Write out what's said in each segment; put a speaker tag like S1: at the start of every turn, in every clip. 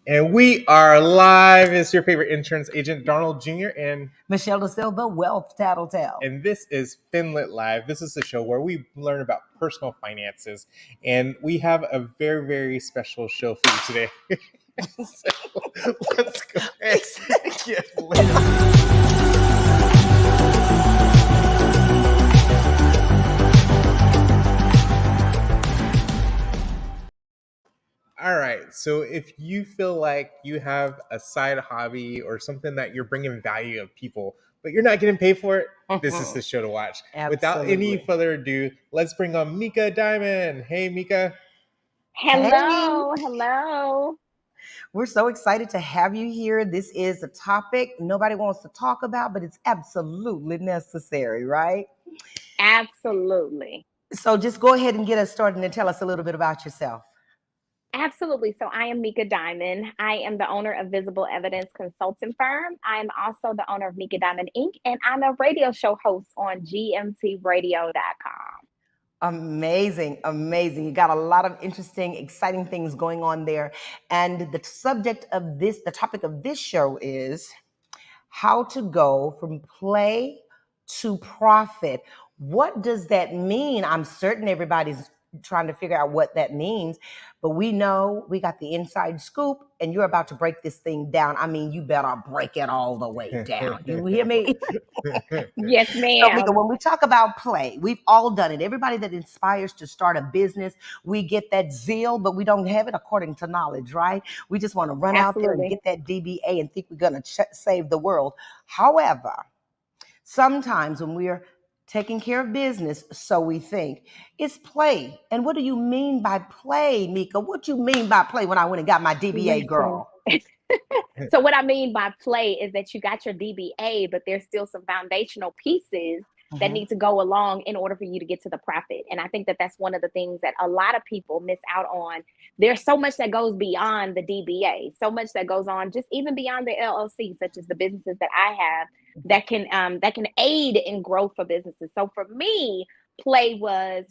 S1: And we are live. It's your favorite insurance agent, Donald Jr. and
S2: Michelle Da Silva, Wealth Tattletale.
S1: And this is Finlit Live. This is the show where we learn about personal finances. And we have a very, very special show for you today. So let's go ahead and get lit. All right. So if you feel like you have a side hobby or something that you're bringing value of people, but you're not getting paid for it, this is the show to watch. Without any further ado, let's bring on Meka Diamond. Hey, Meka.
S3: Hello. Hey. Hello.
S2: We're so excited to have you here. This is a topic nobody wants to talk about, but it's absolutely necessary, right?
S3: Absolutely.
S2: So just go ahead and get us started and tell us a little bit about yourself.
S3: Absolutely. So I am Meka Diamond. I am the owner of Visible Evidence Consulting Firm. I'm also the owner of Meka Diamond Inc. And I'm a radio show host on gmtradio.com.
S2: Amazing. You got a lot of interesting, exciting things going on there. And the topic of this show is how to go from play to profit. What does that mean? I'm certain everybody's trying to figure out what that means, but we know we got the inside scoop and you're about to break this thing down. I mean, you better break it all the way down. You hear me?
S3: Yes, ma'am.
S2: So, Meka, when we talk about play, we've all done it. Everybody that inspires to start a business, we get that zeal, but we don't have it according to knowledge, right? We just want to run out there and get that DBA and think we're going to save the world. However, sometimes when we're taking care of business, so we think, it's play. And what do you mean by play, Meka? What do you mean by play when I went and got my DBA, girl?
S3: So what I mean by play is that you got your DBA, but there's still some foundational pieces that need to go along in order for you to get to the profit. And I think that that's one of the things that a lot of people miss out on. There's so much that goes beyond the DBA, so much that goes on just even beyond the LLC, such as the businesses that I have that can aid in growth for businesses. So for me, play was,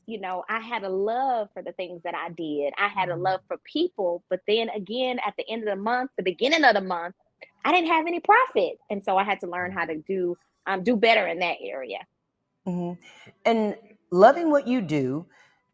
S3: I had a love for the things that I did. I had a love for people, but then again, at the end of the month, the beginning of the month, I didn't have any profit. And so I had to learn how to do better in that area.
S2: Mm-hmm. And loving what you do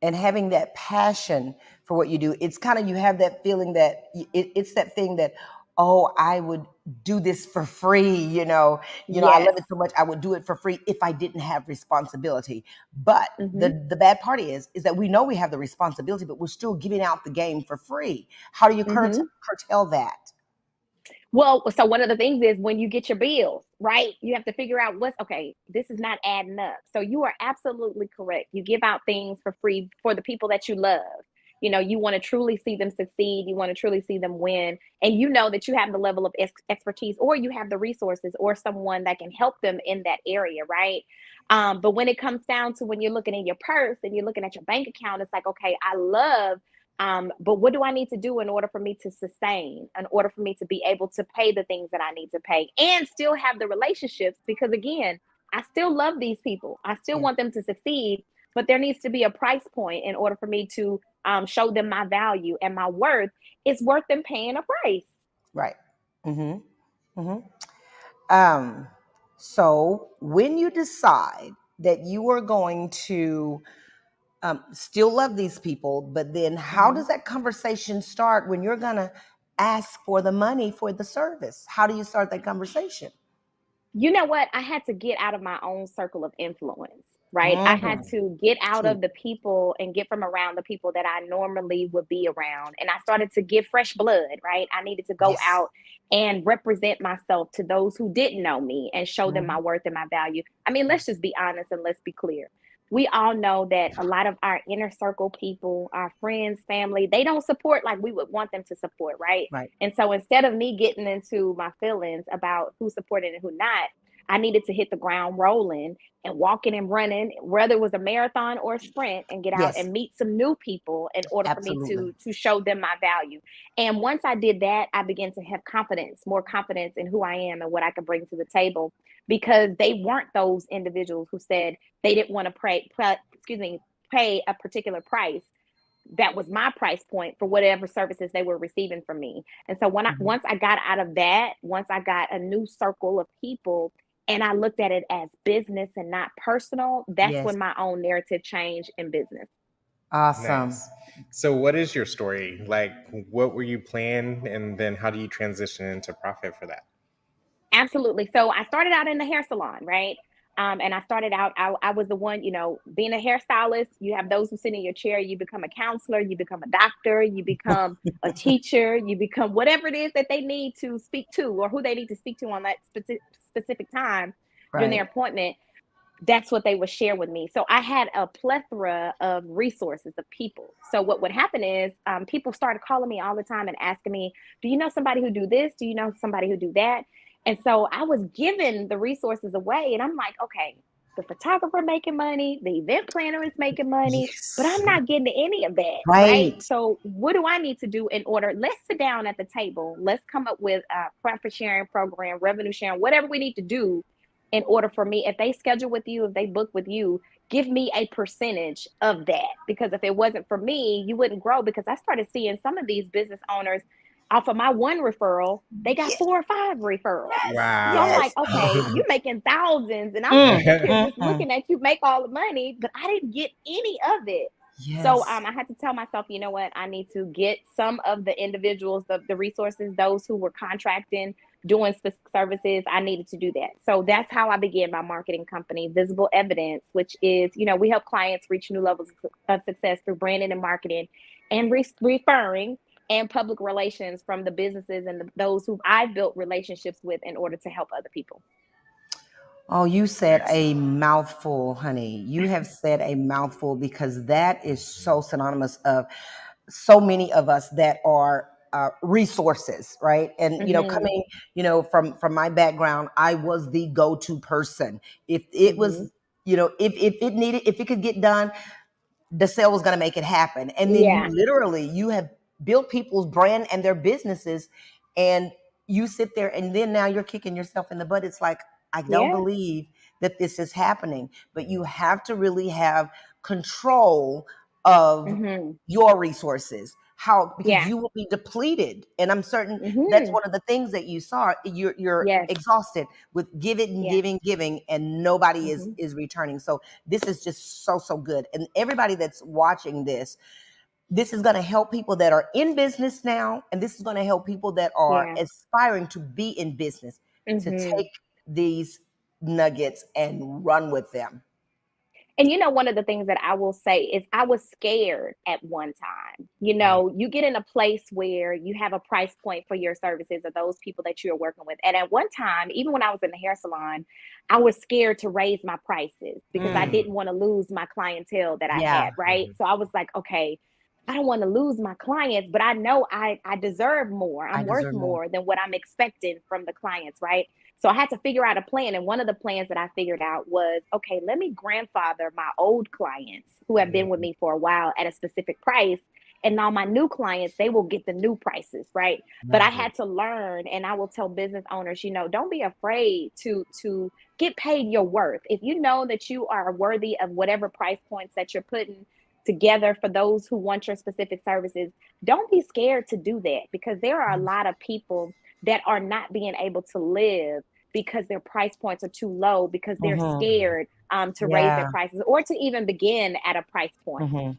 S2: and having that passion for what you do, it's kind of, you have that feeling that it's that thing that, oh, I would do this for free, yes. I love it so much. I would do it for free if I didn't have responsibility. But the bad part is that we know we have the responsibility, but we're still giving out the game for free. How do you curtail that?
S3: Well, so one of the things is when you get your bills, right? You have to figure out this is not adding up. So you are absolutely correct. You give out things for free for the people that you love. You want to truly see them succeed. You want to truly see them win. And you know that you have the level of expertise, or you have the resources, or someone that can help them in that area, right? But when it comes down to when you're looking in your purse and you're looking at your bank account, it's like, okay, I love, but what do I need to do in order for me to sustain, in order for me to be able to pay the things that I need to pay and still have the relationships? Because again, I still love these people. I still want them to succeed, but there needs to be a price point in order for me to show them my value and my worth. It's worth them paying a price.
S2: Right. So when you decide that you are going to still love these people, but then how does that conversation start when you're going to ask for the money for the service? How do you start that conversation?
S3: You know what? I had to get out of my own circle of influence, right? I had to get out of the people and get from around the people that I normally would be around. And I started to give fresh blood, right? I needed to go out and represent myself to those who didn't know me and show them my worth and my value. I mean, let's just be honest and let's be clear. We all know that a lot of our inner circle people, our friends, family, they don't support like we would want them to support, right? And so instead of me getting into my feelings about who supported and who not, I needed to hit the ground rolling and walking and running, whether it was a marathon or a sprint, and get out and meet some new people in order for me to show them my value. And once I did that, I began to have more confidence in who I am and what I could bring to the table, because they weren't those individuals who said they didn't want to pay a particular price. that was my price point for whatever services they were receiving from me. And so once I got out of that, once I got a new circle of people and I looked at it as business and not personal, that's
S2: Yes.
S3: when my own narrative changed in business.
S2: Awesome.
S1: Nice. So, what is your story? Like, what were you planning, and then how do you transition into profit for that?
S3: Absolutely. So I started out in the hair salon, right? And I started out, I was the one, being a hairstylist. You have those who sit in your chair, you become a counselor, you become a doctor, you become a teacher, you become whatever it is that they need to speak to or who they need to speak to on that specific time during their appointment. That's what they would share with me. So I had a plethora of resources of people. So what would happen is people started calling me all the time and asking me, do you know somebody who do this? Do you know somebody who do that? And so I was giving the resources away and I'm like, okay, the photographer making money, the event planner is making money, but I'm not getting any of that, right? So what do I need to do in order? Let's sit down at the table. Let's come up with a profit sharing program, revenue sharing, whatever we need to do in order for me, if they schedule with you, if they book with you, give me a percentage of that. Because if it wasn't for me, you wouldn't grow. Because I started seeing some of these business owners off of my one referral, they got 4 or 5 referrals.
S1: Wow.
S3: So I'm like, okay, you're making thousands, and I'm sitting here just looking at you make all the money, but I didn't get any of it. So I had to tell myself, you know what, I need to get some of the individuals, the resources, those who were contracting, doing specific services. I needed to do that. So that's how I began my marketing company, Visible Evidence, which is, we help clients reach new levels of success through branding and marketing and referring and public relations from the businesses and those who I've built relationships with in order to help other people.
S2: Oh, you said a mouthful, honey. You have said a mouthful, because that is so synonymous of so many of us that are resources, right? And coming, from my background, I was the go-to person. If it was, if it needed, if it could get done, the sale was going to make it happen. And then you have built people's brand and their businesses, and you sit there and then now you're kicking yourself in the butt. It's like, I don't believe that this is happening. But you have to really have control of your resources. Because you will be depleted. And I'm certain that's one of the things that you saw. You're exhausted with giving, and nobody is returning. So this is just so good. And everybody that's watching this is going to help people that are in business now, and this is going to help people that are aspiring to be in business to take these nuggets and run with them.
S3: And one of the things that I will say is I was scared at one time. You get in a place where you have a price point for your services or those people that you're working with. And at one time, even when I was in the hair salon, I was scared to raise my prices because I didn't want to lose my clientele that I had, right? So I was like, okay, I don't want to lose my clients, but I know I deserve more. I'm worth more than what I'm expecting from the clients, right? So I had to figure out a plan. And one of the plans that I figured out was, okay, let me grandfather my old clients who have been with me for a while at a specific price. And now my new clients, they will get the new prices, right? But I had to learn, and I will tell business owners, don't be afraid to get paid your worth. If you know that you are worthy of whatever price points that you're putting together for those who want your specific services, don't be scared to do that, because there are a lot of people that are not being able to live because their price points are too low, because they're scared to raise their prices or to even begin at a price point.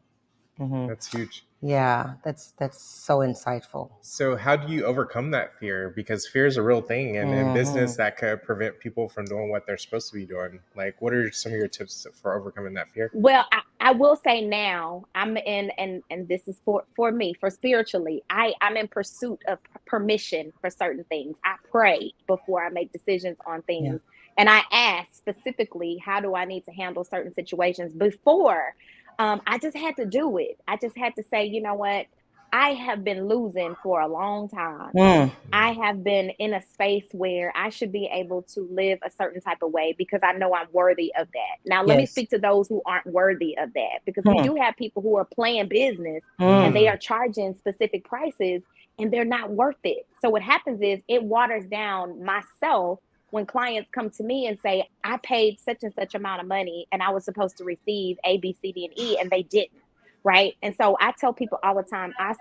S1: That's huge.
S2: Yeah, that's so insightful.
S1: So how do you overcome that fear? Because fear is a real thing, and in business that could prevent people from doing what they're supposed to be doing. Like, what are some of your tips for overcoming that fear?
S3: Well, I will say now I'm in, and this is for me, for spiritually, I'm in pursuit of permission for certain things. I pray before I make decisions on things. And I ask specifically, how do I need to handle certain situations before? I just had to do it. I just had to say, you know what? I have been losing for a long time. I have been in a space where I should be able to live a certain type of way because I know I'm worthy of that. Now, let me speak to those who aren't worthy of that, because we do have people who are playing business and they are charging specific prices and they're not worth it. So what happens is it waters down myself when clients come to me and say, I paid such and such amount of money and I was supposed to receive A, B, C, D, and E, and they didn't. right? And so I tell people all the time, I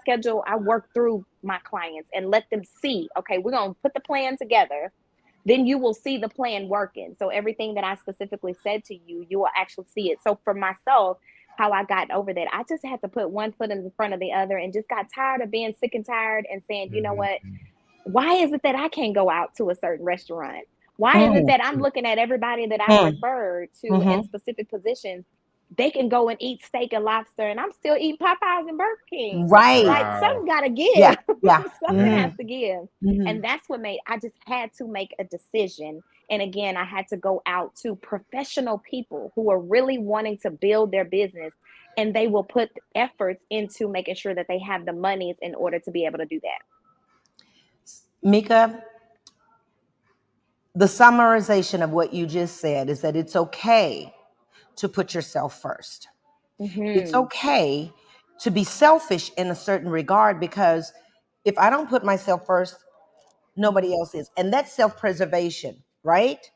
S3: work through my clients and let them see, okay, we're going to put the plan together. Then you will see the plan working. So everything that I specifically said to you, you will actually see it. So for myself, how I got over that, I just had to put one foot in front of the other and just got tired of being sick and tired and saying, you know what? Why is it that I can't go out to a certain restaurant? Why is it that I'm looking at everybody that I've referred to in specific positions? They can go and eat steak and lobster, and I'm still eating Popeyes and Burger King.
S2: Right.
S3: Like, something got to
S2: Yeah.
S3: give.
S2: Yeah.
S3: Something has to give. And that's what I just had to make a decision. And again, I had to go out to professional people who are really wanting to build their business, and they will put efforts into making sure that they have the monies in order to be able to do that.
S2: Meka, the summarization of what you just said is that it's okay to put yourself first. It's okay to be selfish in a certain regard, because if I don't put myself first, nobody else is. And that's self-preservation, right?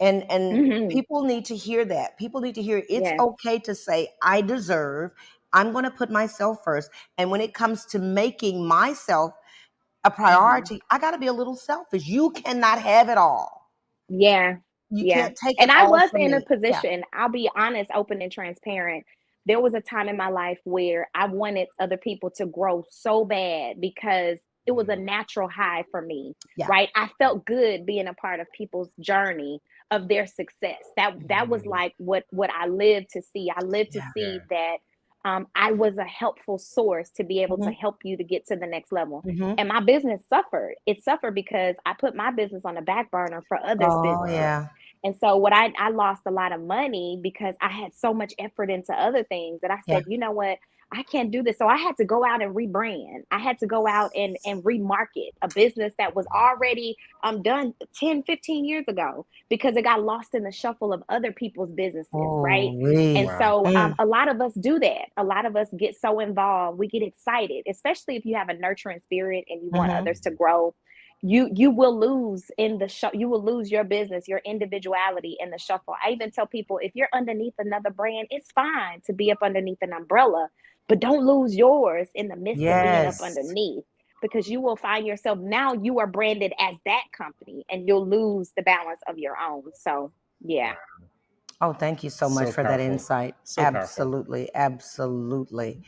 S2: And people need to hear that. People need to hear it's
S3: Yes.
S2: okay to say, I deserve, I'm going to put myself first. And when it comes to making myself a priority, I got to be a little selfish. You cannot have it all.
S3: Yeah.
S2: You
S3: Yeah.
S2: can't take it
S3: And I
S2: all
S3: was
S2: from
S3: in a
S2: me. Yeah.
S3: position, I'll be honest, open and transparent. There was a time in my life where I wanted other people to grow so bad because it was a natural high for me,
S2: Yeah.
S3: right? I felt good being a part of people's journey of their success. That was like what I lived to see. I lived to see that I was a helpful source to be able to help you to get to the next level. And my business suffered. It suffered because I put my business on the back burner for others' businesses.
S2: Yeah.
S3: And so I lost a lot of money because I had so much effort into other things that I said, you know what, I can't do this. So I had to go out and rebrand. I had to go out and remarket a business that was already done 10, 15 years ago, because it got lost in the shuffle of other people's businesses, right? And so a lot of us do that. A lot of us get so involved. We get excited, especially if you have a nurturing spirit and you want others to grow. You will lose in the you will lose your business, your individuality in the shuffle. I even tell people, if you're underneath another brand, it's fine to be up underneath an umbrella, but don't lose yours in the midst of being up underneath, because you will find yourself, now you are branded as that company and you'll lose the balance of your own. So yeah.
S2: Oh, thank you so much for that insight. Absolutely. Absolutely.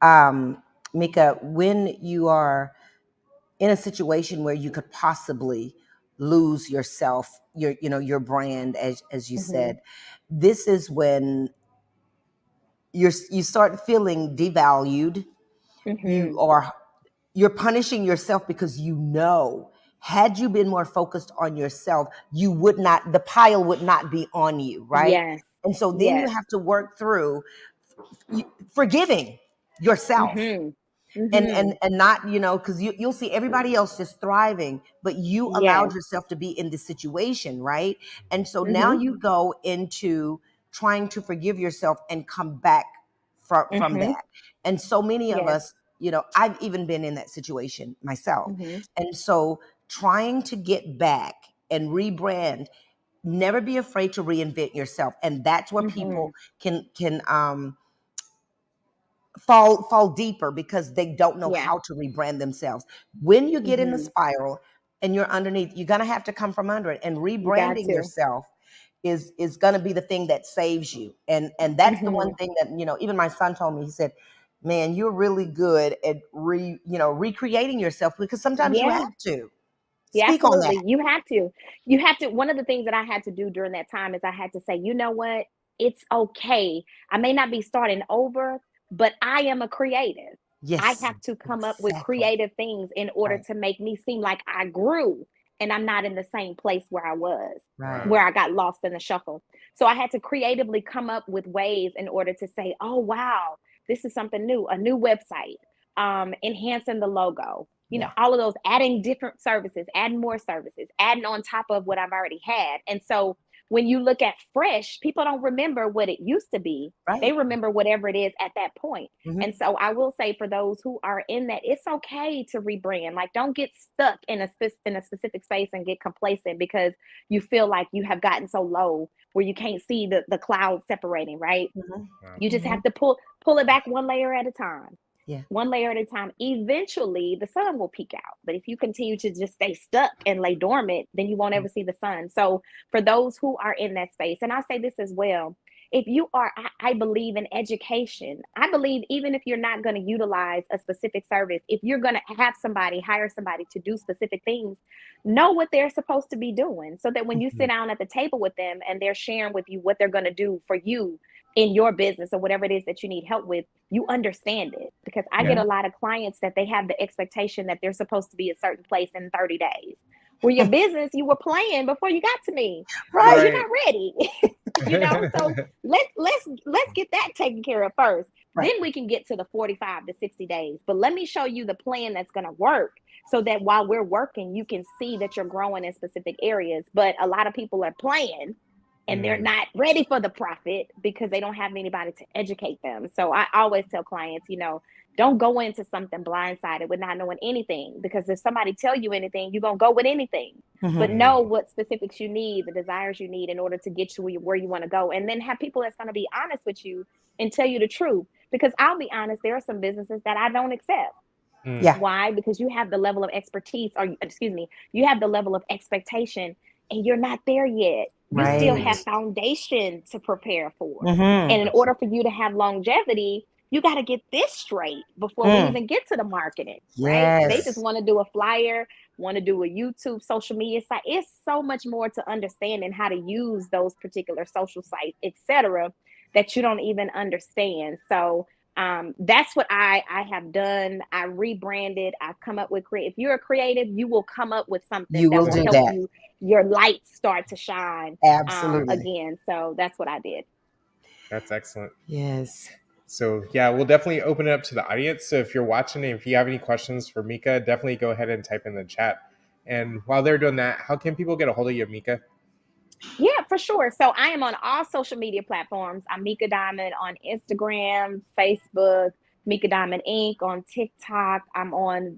S2: Meka, when you are in a situation where you could possibly lose yourself, your brand, as you said, this is when you start feeling devalued. You're punishing yourself because had you been more focused on yourself, the pile would not be on you, right?
S3: Yes.
S2: And so then you have to work through forgiving yourself. And not, because you'll see everybody else just thriving, but you allowed yourself to be in this situation, right? And so now you go into trying to forgive yourself and come back from that. And so many of us, I've even been in that situation myself. And so trying to get back and rebrand, never be afraid to reinvent yourself. And that's where people can fall deeper, because they don't know how to rebrand themselves. When you get in the spiral and you're underneath, you're going to have to come from under it, and rebranding yourself is going to be the thing that saves you. And that's the one thing that, even my son told me. He said, man, you're really good at recreating yourself, because sometimes you have to.
S3: Yeah,
S2: Speak on
S3: absolutely.
S2: that.
S3: You have to. One of the things that I had to do during that time is I had to say, you know what? It's okay. I may not be starting over, but I am a creative. I
S2: Yes,
S3: have to come up with
S2: exactly.
S3: creative things in order to make me seem like I grew and I'm not in the same place where I was, where I got lost in the shuffle. So I had to creatively come up with ways in order to say, oh, wow, this is something new, a new website, enhancing the logo, all of those, adding different services, adding more services, adding on top of what I've already had. And so when you look at fresh, people don't remember what it used to be.
S2: Right.
S3: They remember whatever it is at that point.
S2: Mm-hmm.
S3: And so I will say, for those who are in that, it's okay to rebrand. Like, don't get stuck in a specific space and get complacent because you feel like you have gotten so low where you can't see the cloud separating, right?
S2: Mm-hmm.
S3: Wow. You just have to pull it back one layer at a time.
S2: Yeah.
S3: One layer at a time. Eventually the sun will peek out. But if you continue to just stay stuck and lay dormant, then you won't ever see the sun. So for those who are in that space, and I say this as well, if you are, I believe in education. I believe even if you're not going to utilize a specific service, if you're going to have somebody, hire somebody to do specific things, know what they're supposed to be doing, so that when you sit down at the table with them and they're sharing with you what they're going to do for you in your business or whatever it is that you need help with, you understand it. Because I get a lot of clients that they have the expectation that they're supposed to be a certain place in 30 days. Where your business, you were playing before you got to me.
S2: Right.
S3: So you're not ready. You know, so let's get that taken care of first. Right. Then we can get to the 45 to 60 days. But let me show you the plan that's going to work, so that while we're working, you can see that you're growing in specific areas. But a lot of people are playing and they're not ready for the profit because they don't have anybody to educate them. So I always tell clients, you know, don't go into something blindsided with not knowing anything, because if somebody tell you anything, you're going to go with anything. Mm-hmm. But know what specifics you need, the desires you need in order to get you where you want to go. And then have people that's going to be honest with you and tell you the truth. Because I'll be honest, there are some businesses that I don't accept. Yeah. Why? Because you have the level of expertise, or you have the level of expectation, and you're not there yet. You still have foundation to prepare for. Mm-hmm. And in order for you to have longevity, you got to get this straight before we even get to the marketing, right? They just want to do a flyer, want to do a YouTube social media site. It's so much more to understanding how to use those particular social sites, etc., that you don't even understand. So that's what I have done. I rebranded. I've come up with if you're a creative, you will come up with something that will help you, your light start to shine. Absolutely. Again. So that's what I did.
S1: That's excellent.
S2: Yes.
S1: So yeah, we'll definitely open it up to the audience. So if you're watching and if you have any questions for Meka, definitely go ahead and type in the chat. And while they're doing that, how can people get a hold of you, Meka?
S3: Yeah, for sure. So I am on all social media platforms. I'm Meka Diamond on Instagram, Facebook, Meka Diamond Inc. on TikTok. I'm on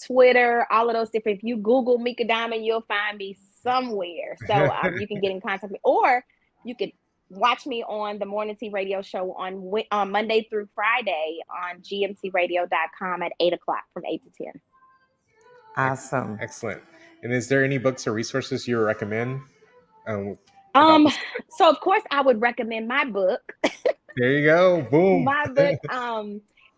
S3: Twitter, all of those different. If you Google Meka Diamond, you'll find me somewhere. So you can get in contact with me, or you could watch me on the Morning Tea Radio Show on Monday through Friday on gmtradio.com at 8 o'clock from 8 to 10.
S2: Awesome.
S1: Excellent. And is there any books or resources you recommend?
S3: So of course I would recommend my book.
S1: There you go. Boom.
S3: My book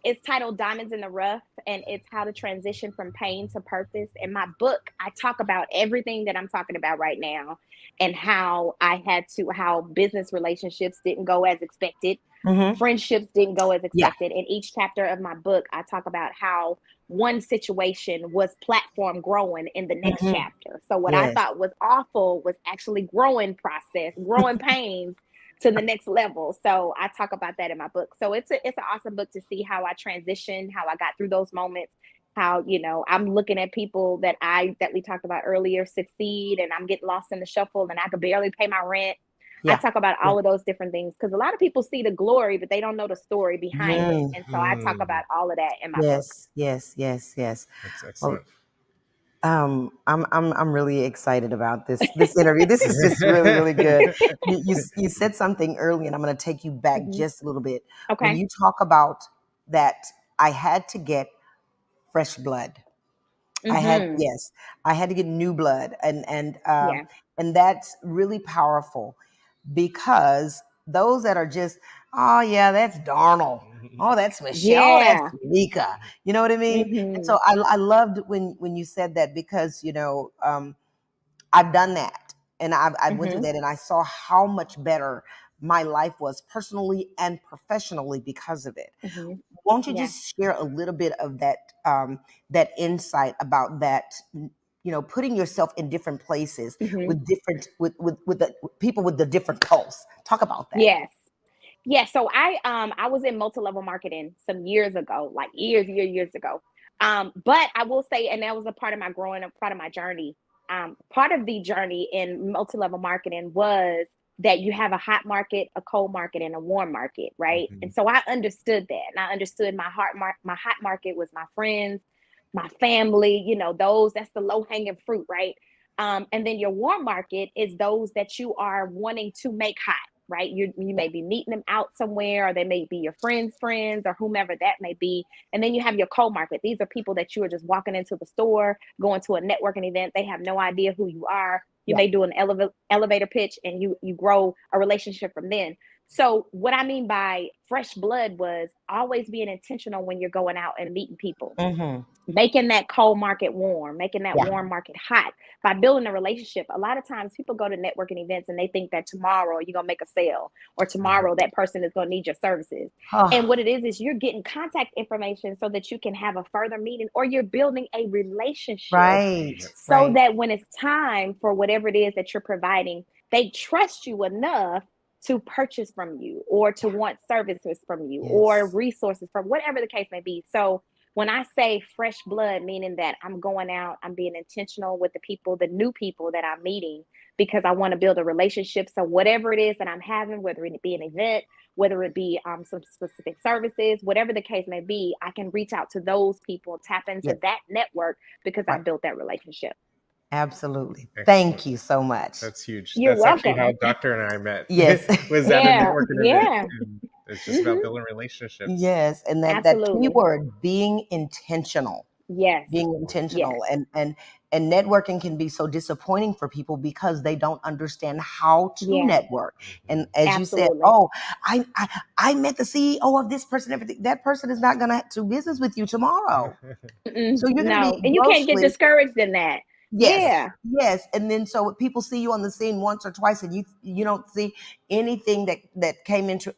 S3: is titled Diamonds in the Rough, and it's how to transition from pain to purpose. In my book, I talk about everything that I'm talking about right now, and how how business relationships didn't go as expected. Mm-hmm. Friendships didn't go as expected. Yeah. In each chapter of my book, I talk about how one situation was platform growing in the next chapter. So what I thought was awful was actually growing pains to the next level. So I talk about that in my book. So it's an awesome book to see how I transitioned, how I got through those moments, how, you know, I'm looking at people that we talked about earlier succeed, and I'm getting lost in the shuffle and I could barely pay my rent. Yeah. I talk about all of those different things because a lot of people see the glory, but they don't know the story behind it. And so I talk about all of that in my book.
S2: Yes.
S1: That's excellent.
S2: I'm really excited about this interview. This is just really good. You said something early, and I'm going to take you back just a little bit. Okay. When you talk about that, I had to get fresh blood. I had to get new blood, and that's really powerful, because those that are just, oh yeah, that's Darnell, oh that's Michelle, that's Meka, you know what I mean? And so I loved when you said that, because you know I've done that, and I went through that, and I saw how much better my life was personally and professionally because of it. Won't you just share a little bit of that that insight about that? You know, putting yourself in different places with different with the people with the different pulse. Talk about that.
S3: Yes. So I was in multi-level marketing some years ago, like years ago. But I will say, and that was a part of my growing up, part of my journey. part of the journey in multi-level marketing was that you have a hot market, a cold market, and a warm market, right?
S1: Mm-hmm.
S3: And so I understood that, and I understood my hot market was my friends, my family, that's the low hanging fruit, right? And then your warm market is those that you are wanting to make hot, right? You may be meeting them out somewhere, or they may be your friends' friends, or whomever that may be. And then you have your cold market. These are people that you are just walking into the store, going to a networking event. They have no idea who you are. You may do an elevator pitch, and you grow a relationship from then. So what I mean by fresh blood was always being intentional when you're going out and meeting people.
S2: Mm-hmm.
S3: Making that cold market warm, making that
S2: Yeah.
S3: warm market hot by building a relationship. A lot of times people go to networking events and they think that tomorrow you're going to make a sale, or tomorrow that person is going to need your services. And what it is you're getting contact information so that you can have a further meeting, or you're building a relationship.
S2: Right.
S3: So that when it's time for whatever it is that you're providing, they trust you enough to purchase from you, or to want services from you, or resources from whatever the case may be. So when I say fresh blood, meaning that I'm going out, I'm being intentional with the people, the new people that I'm meeting, because I want to build a relationship. So whatever it is that I'm having, whether it be an event, whether it be some specific services, whatever the case may be, I can reach out to those people, tap into that network, because I built that relationship.
S2: Absolutely.
S1: Excellent.
S2: Thank you so much.
S1: That's huge.
S3: You're
S1: That's
S3: welcome.
S1: actually how Doctor and I met.
S2: Yes.
S1: Was at a networking event.
S3: And
S1: it's just about building relationships.
S2: Yes. And that key word, being intentional.
S3: Yes.
S2: Being intentional. And networking can be so disappointing for people because they don't understand how to network. And as you said, I met the CEO of this person, everything. That person is not going to do business with you tomorrow. So you're going to be
S3: and you can't get discouraged in that.
S2: Yes. And then so people see you on the scene once or twice, and you don't see anything that came into,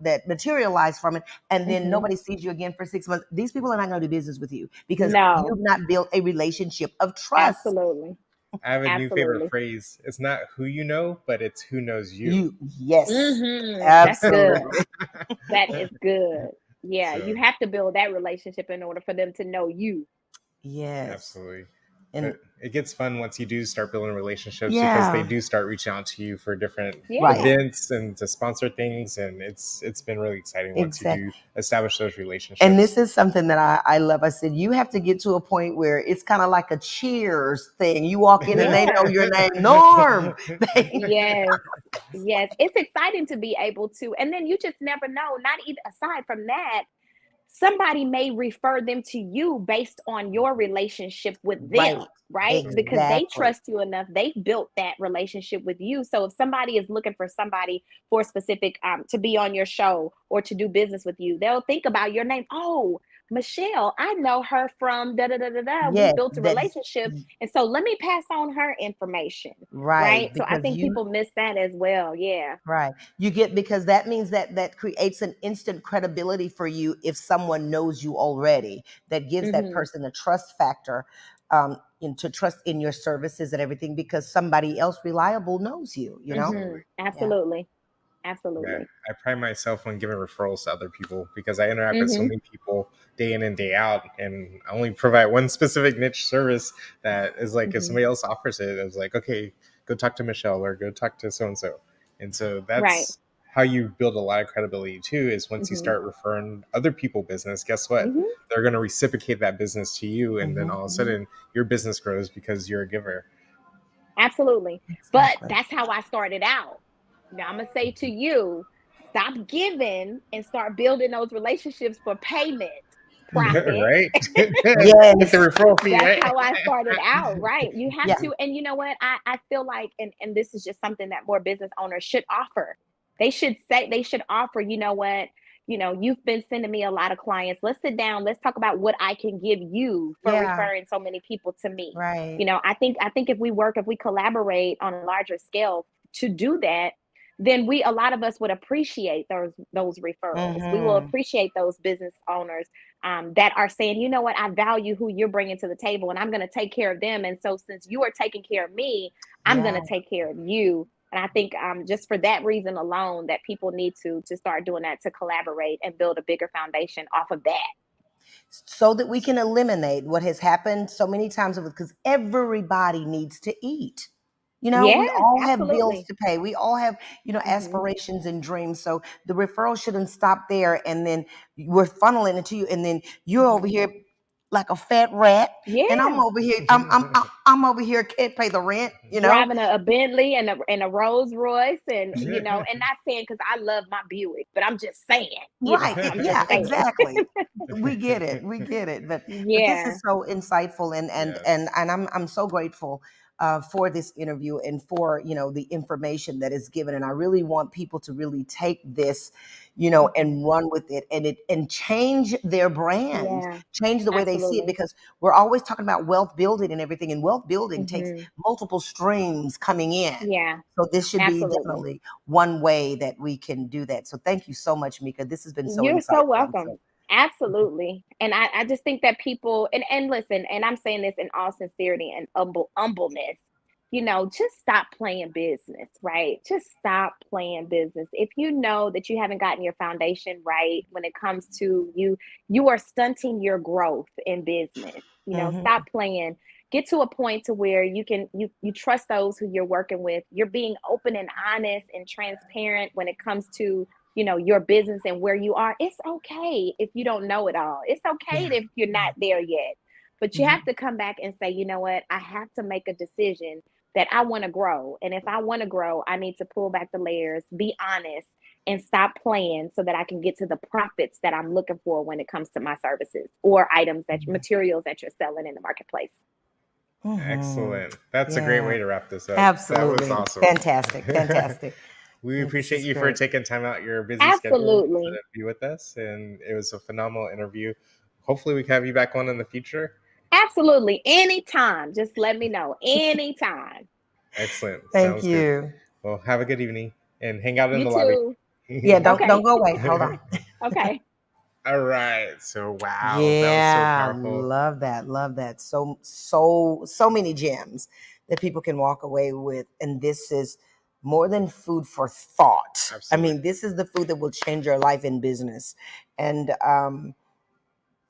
S2: that materialized from it. And then nobody sees you again for 6 months. These people are not going to do business with you because you've not built a relationship of trust.
S3: Absolutely.
S1: I have a new favorite phrase. It's not who you know, but it's who knows you.
S2: Yes.
S3: That's good. That is good. Yeah. So, you have to build that relationship in order for them to know you.
S2: Yes.
S1: Absolutely. And it gets fun once you do start building relationships, because they do start reaching out to you for different events and to sponsor things. And it's been really exciting once you do establish those relationships.
S2: And this is something that I love. I said, you have to get to a point where it's kind of like a Cheers thing. You walk in and they know your name, Norm.
S3: Yes. It's exciting to be able to. And then you just never know, not even aside from that, somebody may refer them to you based on your relationship with them, right?
S2: Exactly.
S3: Because they trust you enough. They've built that relationship with you. So if somebody is looking for somebody for a specific, to be on your show or to do business with you, they'll think about your name. Oh, Michelle, I know her from da-da-da-da-da. We built a relationship. And so let me pass on her information. Right. So I think people miss that as well. Yeah.
S2: Right. Because that means that creates an instant credibility for you if someone knows you already. That gives that person a trust factor, to trust in your services and everything, because somebody else reliable knows you,
S3: Absolutely. Absolutely.
S1: Yeah, I pride myself on giving referrals to other people, because I interact with so many people day in and day out, and I only provide one specific niche service that is like, if somebody else offers it, it's like, okay, go talk to Michelle or go talk to so-and-so. And so that's how you build a lot of credibility too, is once you start referring other people business, guess what? They're going to reciprocate that business to you. And then all of a sudden your business grows because you're a giver.
S3: Absolutely. But that's how I started out. Now I'm going to say to you, stop giving and start building those relationships for payment. Profit.
S1: Right? Get the referral fee.
S3: That's how I started out, right? You have to. And you know what? I feel like, and this is just something that more business owners should offer. They should offer, you know what? You've been sending me a lot of clients. Let's sit down. Let's talk about what I can give you for referring so many people to me.
S2: Right.
S3: I think if we collaborate on a larger scale to do that, then a lot of us would appreciate those referrals. We will appreciate those business owners that are saying, you know what, I value who you're bringing to the table, and I'm going to take care of them. And so since you are taking care of me, I'm going to take care of you. And I think just for that reason alone, that people need to start doing that, to collaborate and build a bigger foundation off of that.
S2: so that we can eliminate what has happened so many times, because everybody needs to eat. You know,
S3: Yeah,
S2: we all have bills
S3: absolutely.
S2: to pay. We all have, aspirations and dreams. So the referral shouldn't stop there, and then we're funneling it to you, and then you're over here like a fat rat, and I'm
S3: Yeah.
S2: over here. I'm over here, can't pay the rent.
S3: Driving a Bentley and a Rolls Royce, and and not saying because I love my Buick, but I'm just saying,
S2: Right.
S3: I'm just
S2: Yeah,
S3: saying.
S2: exactly. We get it. We get it. But this
S3: Yeah.
S2: is so insightful, and I'm so grateful for this interview and for the information that is given. And I really want people to really take this, and run with it, and change their brand,
S3: Yeah,
S2: change the way they see it,
S3: absolutely.
S2: because we're always talking about wealth building and everything, and wealth building takes
S3: Hmm.
S2: multiple streams coming in.
S3: Yeah,
S2: So this should be
S3: absolutely.
S2: definitely one way that we can do that. So thank you so much, Meka. This has been so
S3: You're so
S2: insightful. I'm
S3: welcome.
S2: so
S3: Absolutely. And I just think that people, and listen, and I'm saying this in all sincerity and humbleness, just stop playing business, right? Just stop playing business. If you know that you haven't gotten your foundation right when it comes to you are stunting your growth in business.
S2: Mhm.
S3: Stop playing. Get to a point to where you trust those who you're working with. You're being open and honest and transparent when it comes to your business and where you are. It's okay if you don't know it all. It's okay
S2: Yeah.
S3: if you're not there yet. But you have
S2: Mhm.
S3: to come back and say, you know what? I have to make a decision that I want to grow. And if I want to grow, I need to pull back the layers, be honest, and stop playing so that I can get to the profits that I'm looking for when it comes to my services or items materials that you're selling in the marketplace.
S2: Mhm.
S1: Excellent. That's a great
S2: Yeah.
S1: way to wrap this up. That was
S2: Absolutely.
S1: awesome.
S2: Fantastic. Fantastic.
S1: We
S2: This
S1: appreciate
S2: is
S1: you for
S2: great.
S1: taking time out your busy schedule to
S3: Absolutely.
S1: be with us, and it was a phenomenal interview. Hopefully, we can have you back on in the future.
S3: Absolutely. Anytime. Just let me know. Anytime.
S1: Excellent.
S2: Thank
S1: Sounds good.
S2: you.
S1: Well, have a good evening and hang out in
S3: You
S1: the lobby.
S3: too.
S2: Yeah, don't
S3: Okay.
S2: go away. Hold on.
S3: Okay.
S1: All right. So, wow, that was so
S2: Yeah,
S1: powerful.
S2: love that. Love that. So many gems that people can walk away with. And this is more than food for thought. I
S1: Absolutely.
S2: mean, this is the food that will change your life in business. And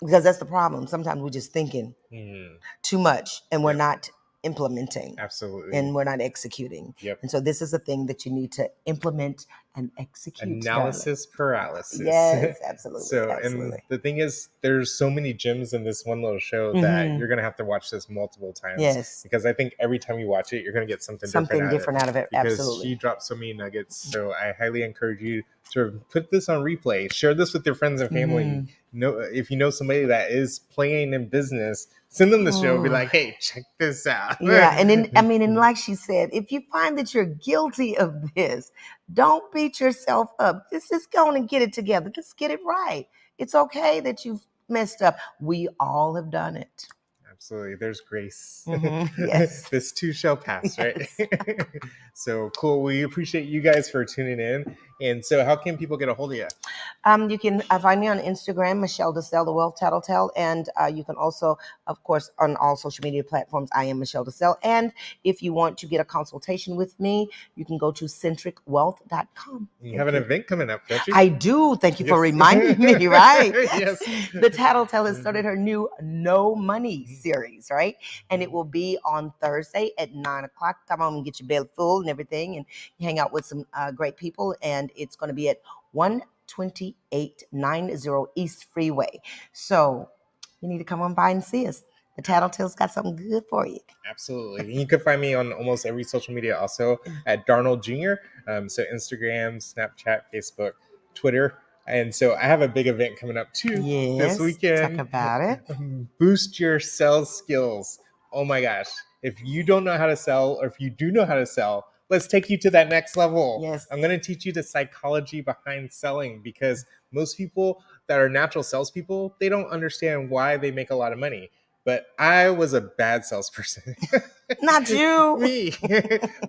S2: because that's the problem. Sometimes we're just thinking
S1: Mhm.
S2: too much and we're
S1: Yep.
S2: not implementing
S1: Absolutely.
S2: and we're not executing.
S1: Yep.
S2: And so this is a thing that you need to implement and execute, darling.
S1: Analysis paralysis.
S2: Yes, absolutely.
S1: So, and
S2: Absolutely.
S1: the thing is, there's so many gems in this one little show that
S2: Mhm.
S1: you're gonna have to watch this multiple times.
S2: Yes.
S1: Because I think every time you watch it, you're gonna get something
S2: Something different out of it.
S1: because
S2: Absolutely.
S1: she dropped so many nuggets. So I highly encourage you to put this on replay. Share this with your friends and family.
S2: Mhm.
S1: If you know somebody that is playing in business, send them the show. Be
S2: Oh.
S1: like, hey, check this out.
S2: Yeah, and then and like she said, if you find that you're guilty of this, don't beat yourself up. Just go on and get it together. Just get it right. It's okay that you've messed up. We all have done it.
S1: Absolutely. There's grace.
S2: Yes.
S1: This too shall pass,
S2: Yes.
S1: right? So cool. We appreciate you guys for tuning in. And so, how can people get a hold of you?
S2: You can find me on Instagram, Michelle DeSell, the Wealth Tattletale, and you can also, of course, on all social media platforms, I am Michelle DeSell. And if you want to get a consultation with me, you can go to centricwealth.com.
S1: You have an event coming up, don't you?
S2: I do. Thank you for
S1: Yes.
S2: reminding me, right?
S1: Yes.
S2: The Tattletale has started her new No Money series, right? And it will be on Thursday at 9 o'clock. Come on and get your belly full and everything and hang out with some great people. And it's going to be at 12890 East Freeway. So you need to come on by and see us. The Tattletale's got something good for you.
S1: Absolutely. You can find me on almost every social media also at Darnold Jr. So Instagram, Snapchat, Facebook, Twitter. And so I have a big event coming up too this
S2: Yes,
S1: weekend.
S2: talk about it.
S1: Boost your sales skills. Oh my gosh. If you don't know how to sell, or if you do know how to sell, let's take you to that next level.
S2: Yes.
S1: I'm going to teach you the psychology behind selling, because most people that are natural salespeople, they don't understand why they make a lot of money. But I was a bad salesperson.
S2: Not you.
S1: Me.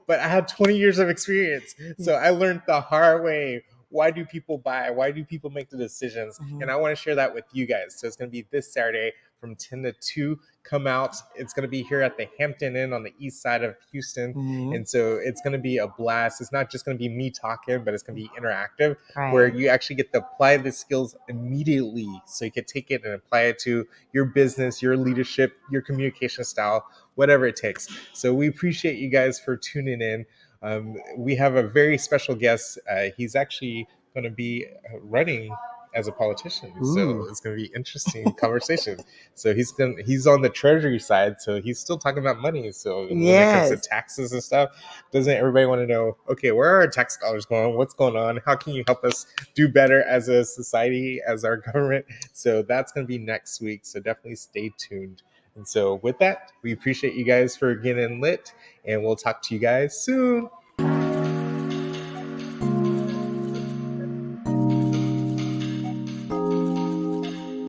S1: But I had 20 years of experience. So I learned the hard way. Why do people buy? Why do people make the decisions?
S2: Mhm.
S1: And I want to share that with you guys. So it's going to be this Saturday from 10 to 2. Come out. It's going to be here at the Hampton Inn on the east side of Houston. And so it's going to be a blast. It's not just going to be me talking, but it's going to be interactive, where you actually get to apply the skills immediately. So you can take it and apply it to your business, your leadership, your communication style, whatever it takes. So we appreciate you guys for tuning in. We have a very special guest. He's actually going to be running as a politician. So it's going to be interesting conversation. So he's on the treasury side, so he's still talking about money. So when it comes to taxes and stuff, doesn't everybody want to know, okay, where are our tax dollars going? What's going on? How can you help us do better as a society, as our government? So that's going to be next week. So definitely stay tuned. And so with that, we appreciate you guys for getting lit, and we'll talk to you guys soon.